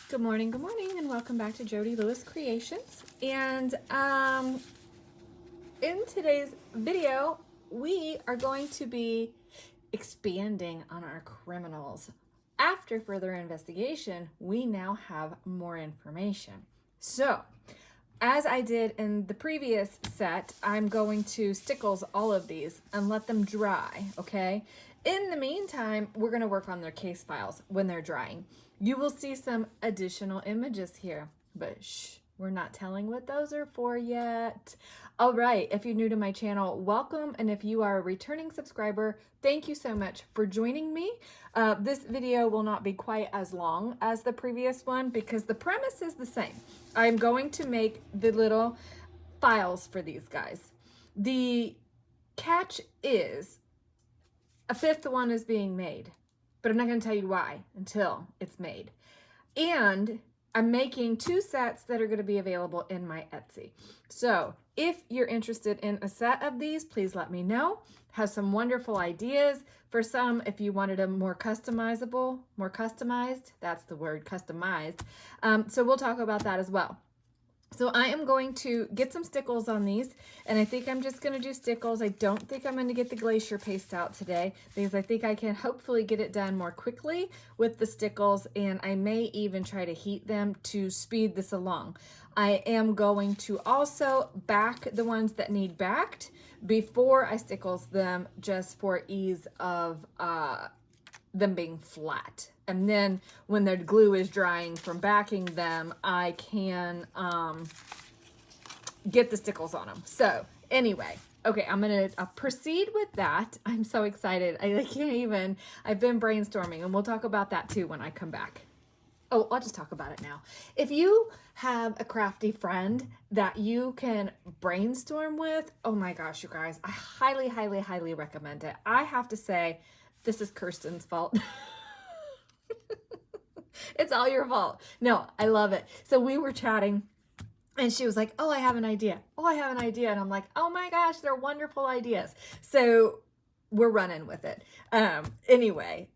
Good morning, and welcome back to Jody Lewis Creations. And in today's video, we are going to be expanding on our criminals. After further investigation, we now have more information. So, as I did in the previous set, I'm going to stickles all of these and let them dry, okay? In the meantime, we're gonna work on their case files when they're drying. You will see some additional images here, but shh, we're not telling what those are for yet. All right, if you're new to my channel, welcome. And if you are a returning subscriber, thank you so much for joining me. This video will not be quite as long as the previous one because the premise is the same. I'm going to make the little files for these guys. The catch is a fifth one is being made, but I'm not going to tell you why until it's made. And I'm making 2 sets that are going to be available in my Etsy. So if you're interested in a set of these, please let me know. Have some wonderful ideas. For some, if you wanted them more customizable, more customized, that's the word, customized. So we'll talk about that as well. So I am going to get some stickles on these, and I think I'm just going to do stickles. I don't think I'm going to get the glacier paste out today because I think I can hopefully get it done more quickly with the stickles, and I may even try to heat them to speed this along. I am going to also back the ones that need backed before I stickles them just for ease of them being flat. And then when their glue is drying from backing them, I can get the stickles on them. So anyway, okay, I'm gonna proceed with that. I'm so excited. I can't even, I've been brainstorming, and we'll talk about that too when I come back. Oh, I'll just talk about it now. If you have a crafty friend that you can brainstorm with, oh my gosh, you guys, I highly, highly, highly recommend it. I have to say, this is Kirsten's fault. It's all your fault. No, I love it. So we were chatting and she was like, oh, I have an idea. Oh, I have an idea. And I'm like, oh my gosh, they're wonderful ideas. So we're running with it. Anyway,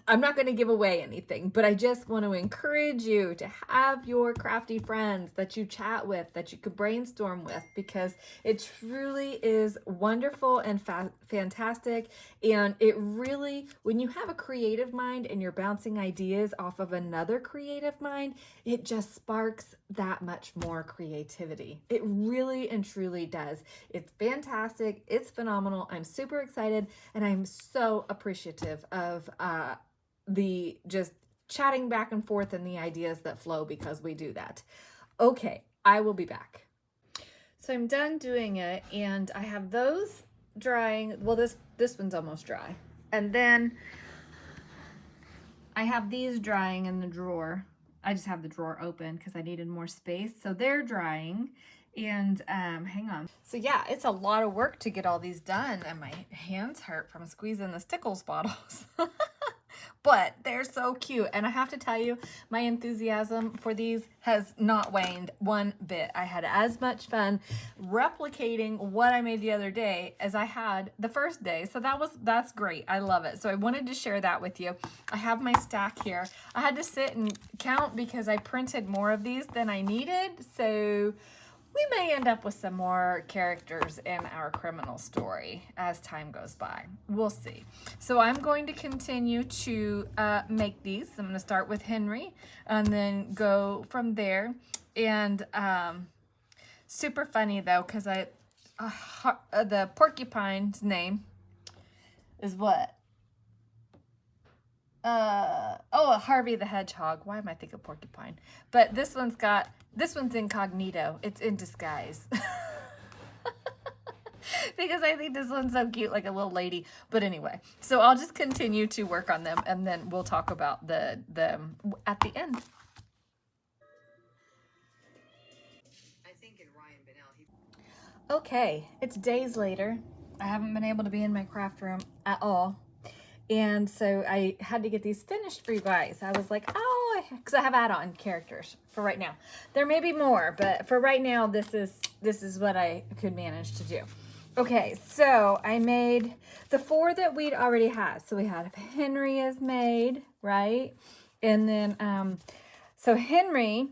I'm not going to give away anything, but I just want to encourage you to have your crafty friends that you chat with, that you could brainstorm with, because it truly is wonderful and fantastic. And it really, when you have a creative mind and you're bouncing ideas off of another creative mind, it just sparks that much more creativity. It really and truly does. It's fantastic. It's phenomenal. I'm super excited, and I'm so appreciative of the just chatting back and forth and the ideas that flow because we do that. Okay, I will be back. So I'm done doing it, and I have those drying. Well, this one's almost dry. And then I have these drying in the drawer. I just have the drawer open because I needed more space. So they're drying. And hang on. So yeah, it's a lot of work to get all these done, and my hands hurt from squeezing the stickles bottles. But they're so cute, and I have to tell you, my enthusiasm for these has not waned one bit. I had as much fun replicating what I made the other day as I had the first day, so that's great. I love it. So I wanted to share that with you. I have my stack here. I had to sit and count because I printed more of these than I needed, so we may end up with some more characters in our criminal story as time goes by. We'll see. So I'm going to continue to make these. I'm going to start with Henry and then go from there. And super funny though, because the porcupine's name is what? Harvey the Hedgehog. Why am I thinking porcupine? But this one's incognito. It's in disguise. Because I think this one's so cute, like a little lady. But anyway, so I'll just continue to work on them, and then we'll talk about the at the end. Okay, it's days later. I haven't been able to be in my craft room at all. And so I had to get these finished for you guys. I was like, oh, because I have add-on characters for right now. There may be more, but for right now, this is what I could manage to do. Okay, so I made the 4 that we'd already had. So we had Henry is made, right? And then So Henry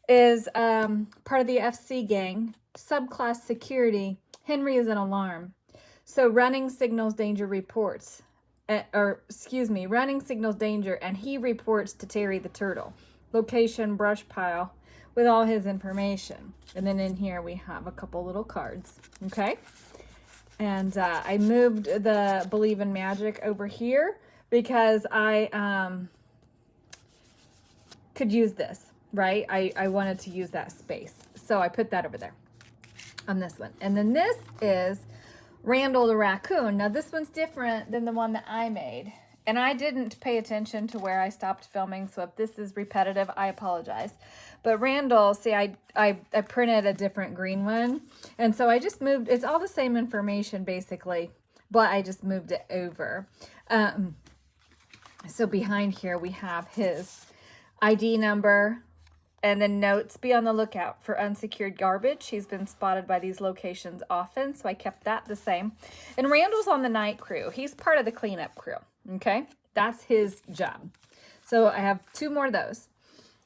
is part of the FC gang, subclass security. Henry is an alarm. So running signals danger reports, running signals danger, and he reports to Terry the turtle. Location, brush pile, with all his information. And then in here we have a couple little cards, okay? And I moved the Believe in Magic over here because I could use this, right? I wanted to use that space. So I put that over there on this one. And then this is Randall the raccoon. Now this one's different than the one that I made. And I didn't pay attention to where I stopped filming, so if this is repetitive, I apologize. But Randall, see, I printed a different green one. And so I just moved, it's all the same information basically, but I just moved it over. So behind here we have his ID number, and then notes, be on the lookout for unsecured garbage. He's been spotted by these locations often, so I kept that the same. And Randall's on the night crew. He's part of the cleanup crew, okay? That's his job. So I have 2 more of those.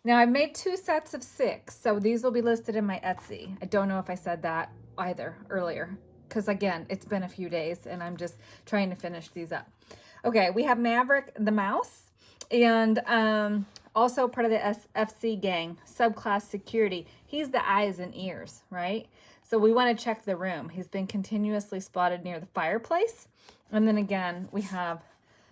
Now I've made 2 sets of 6, so these will be listed in my Etsy. I don't know if I said that either earlier, because again, it's been a few days and I'm just trying to finish these up. Okay, we have Maverick the mouse, and also part of the FC gang, subclass security. He's the eyes and ears, right? So we want to check the room. He's been continuously spotted near the fireplace. And then again, we have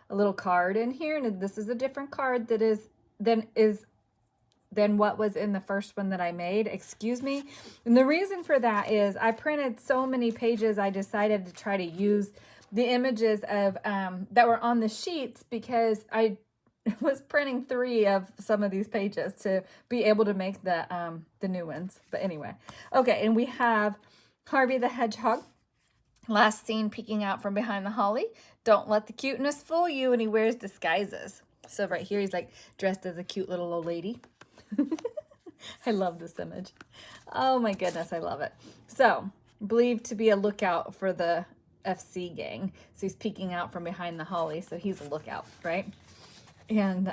a little card in here, and this is a different card that is than what was in the first one that I made, excuse me. And the reason for that is I printed so many pages, I decided to try to use the images of that were on the sheets, because I was printing 3 of some of these pages to be able to make the new ones. But anyway, okay, and we have Harvey the Hedgehog, last seen peeking out from behind the holly. Don't let the cuteness fool you, and he wears disguises. So right here, he's like dressed as a cute little old lady. I love this image. Oh my goodness, I love it. So, believed to be a lookout for the FC gang. So he's peeking out from behind the holly, so he's a lookout, right? And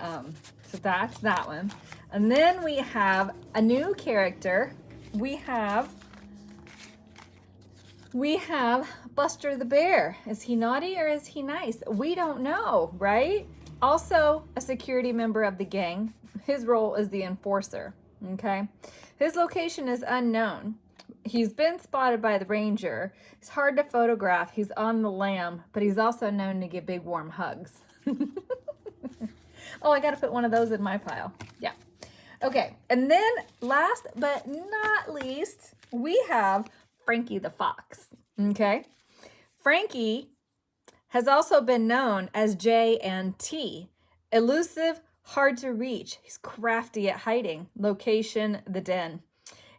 so that's that one. And then we have a new character. We have Buster the Bear. Is he naughty or is he nice? We don't know, right? Also a security member of the gang. His role is the enforcer, okay? His location is unknown. He's been spotted by the ranger. He's hard to photograph. He's on the lam, but he's also known to give big warm hugs. Oh, I got to put one of those in my pile. Yeah. Okay. And then last but not least, we have Frankie the Fox. Okay. Frankie has also been known as J and T. Elusive, hard to reach. He's crafty at hiding. Location, the den.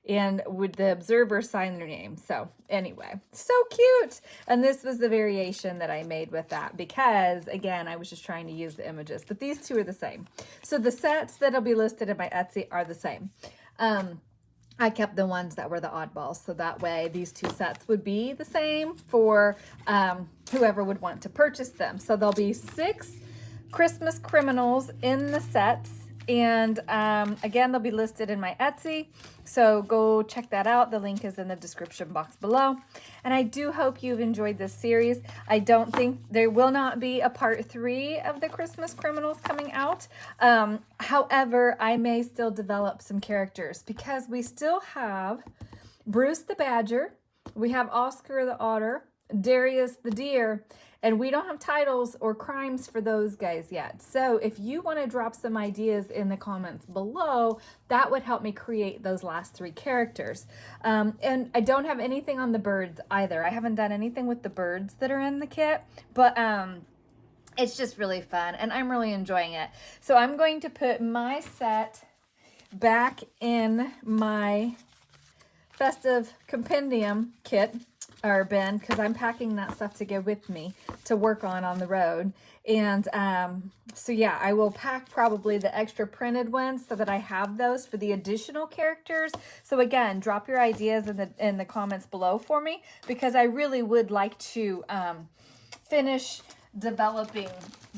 And would the observer sign their name? So anyway, so cute. And this was the variation that I made with that, because again, I was just trying to use the images, but these 2 are the same. So the sets that'll be listed in my Etsy are the same. I kept the ones that were the oddballs, so that way these 2 sets would be the same for whoever would want to purchase them. So there'll be 6 Christmas criminals in the sets. And again, they'll be listed in my Etsy, so go check that out. The link is in the description box below. And I do hope you've enjoyed this series. I don't think there will not be a part 3 of the Christmas criminals coming out. However, I may still develop some characters, because we still have Bruce the Badger, we have Oscar the Otter, Darius the Deer, and we don't have titles or crimes for those guys yet. So if you want to drop some ideas in the comments below, that would help me create those last 3 characters. And I don't have anything on the birds either. I haven't done anything with the birds that are in the kit, but it's just really fun and I'm really enjoying it. So I'm going to put my set back in my festive compendium kit or bin, because I'm packing that stuff to go with me to work on the road. And so yeah, I will pack probably the extra printed ones so that I have those for the additional characters. So again, drop your ideas in the comments below for me, because I really would like to finish developing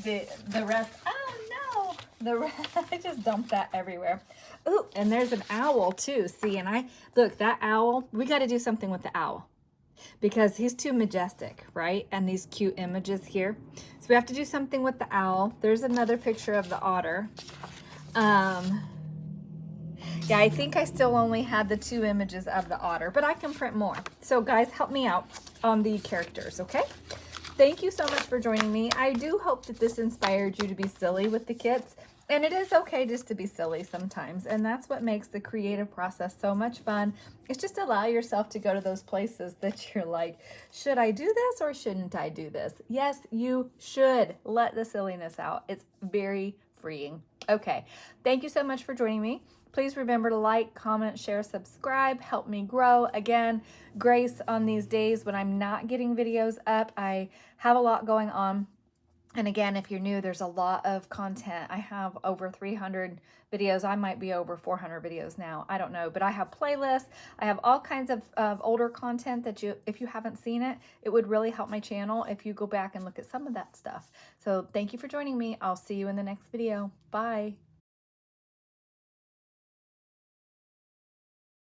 the rest. Oh no, I just dumped that everywhere. Ooh, and there's an owl too. See, and look, that owl, we got to do something with the owl because he's too majestic, right? And these cute images here. So we have to do something with the owl. There's another picture of the otter. Yeah, I think I still only had the 2 images of the otter, but I can print more. So guys, help me out on the characters, okay? Thank you so much for joining me. I do hope that this inspired you to be silly with the kids. And it is okay just to be silly sometimes. And that's what makes the creative process so much fun. It's just allow yourself to go to those places that you're like, should I do this or shouldn't I do this? Yes, you should let the silliness out. It's very freeing. Okay, thank you so much for joining me. Please remember to like, comment, share, subscribe, help me grow. Again, grace on these days when I'm not getting videos up. I have a lot going on. And again, if you're new, there's a lot of content. I have over 300 videos. I might be over 400 videos now. I don't know, but I have playlists. I have all kinds of older content that if you haven't seen it, it would really help my channel if you go back and look at some of that stuff. So thank you for joining me. I'll see you in the next video. Bye.